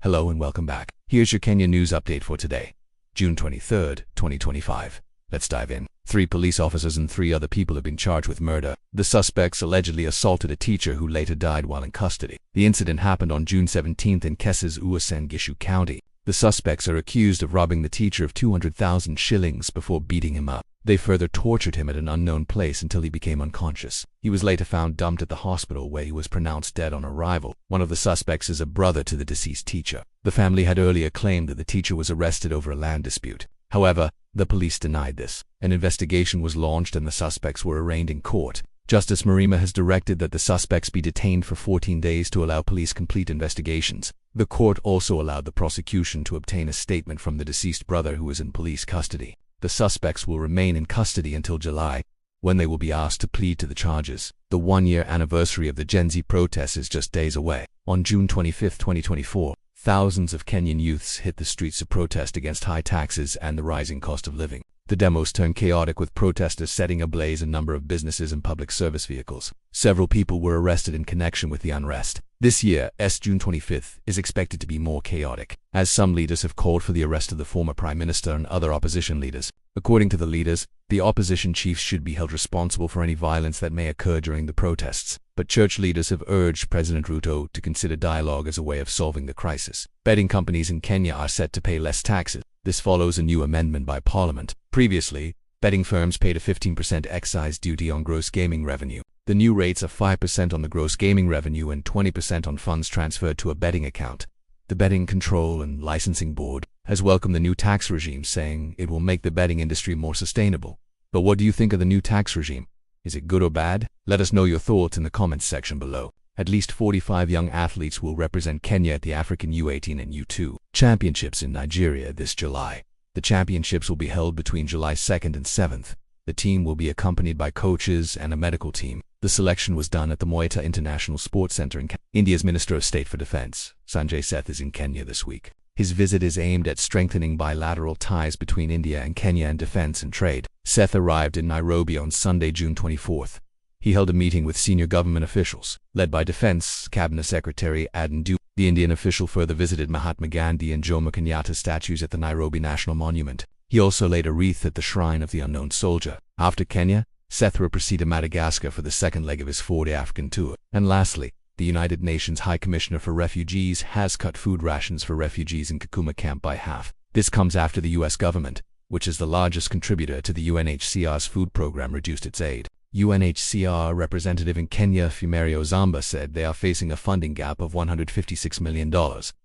Hello and welcome back. Here's your Kenya news update for today, June 23rd, 2025. Let's dive in. 3 police officers and 3 other people have been charged with murder. The suspects allegedly assaulted a teacher who later died while in custody. The incident happened on June 17th in Kesses, Uasin Gishu County. The suspects are accused of robbing the teacher of 200,000 shillings before beating him up. They further tortured him at an unknown place until he became unconscious. He was later found dumped at the hospital where he was pronounced dead on arrival. One of the suspects is a brother to the deceased teacher. The family had earlier claimed that the teacher was arrested over a land dispute. However, the police denied this. An investigation was launched and the suspects were arraigned in court. Justice Marima has directed that the suspects be detained for 14 days to allow police complete investigations. The court also allowed the prosecution to obtain a statement from the deceased brother who is in police custody. The suspects will remain in custody until July, when they will be asked to plead to the charges. The 1-year anniversary of the Gen Z protests is just days away. On June 25, 2024, thousands of Kenyan youths hit the streets to protest against high taxes and the rising cost of living. The demos turned chaotic with protesters setting ablaze a number of businesses and public service vehicles. Several people were arrested in connection with the unrest. This year's June 25th is expected to be more chaotic, as some leaders have called for the arrest of the former prime minister and other opposition leaders. According to the leaders, the opposition chiefs should be held responsible for any violence that may occur during the protests. But church leaders have urged President Ruto to consider dialogue as a way of solving the crisis. Betting companies in Kenya are set to pay less taxes. This follows a new amendment by Parliament. Previously, betting firms paid a 15% excise duty on gross gaming revenue. The new rates are 5% on the gross gaming revenue and 20% on funds transferred to a betting account. The Betting Control and Licensing Board has welcomed the new tax regime, saying it will make the betting industry more sustainable. But what do you think of the new tax regime? Is it good or bad? Let us know your thoughts in the comments section below. At least 45 young athletes will represent Kenya at the African U18 and U2 Championships in Nigeria this July. The championships will be held between July 2nd and 7th. The team will be accompanied by coaches and a medical team. The selection was done at the Moita International Sports Center in Kenya. India's Minister of State for Defense, Sanjay Seth, is in Kenya this week. His visit is aimed at strengthening bilateral ties between India and Kenya in defense and trade. Seth arrived in Nairobi on Sunday, June 24th. He held a meeting with senior government officials, led by Defense Cabinet Secretary Aden Duale. The Indian official further visited Mahatma Gandhi and Jomo Kenyatta statues at the Nairobi National Monument. He also laid a wreath at the Shrine of the Unknown Soldier. After Kenya, Seth will proceed to Madagascar for the second leg of his 4-day African tour. And lastly, the United Nations High Commissioner for Refugees has cut food rations for refugees in Kakuma camp by half. This comes after the U.S. government, which is the largest contributor to the UNHCR's food program, reduced its aid. UNHCR representative in Kenya, Fumerio Zamba, said they are facing a funding gap of $156 million.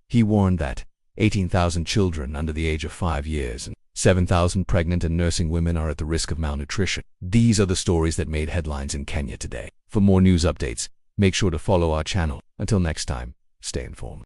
He warned that 18,000 children under the age of 5 years and 7,000 pregnant and nursing women are at the risk of malnutrition. These are the stories that made headlines in Kenya today. For more news updates, make sure to follow our channel. Until next time, stay informed.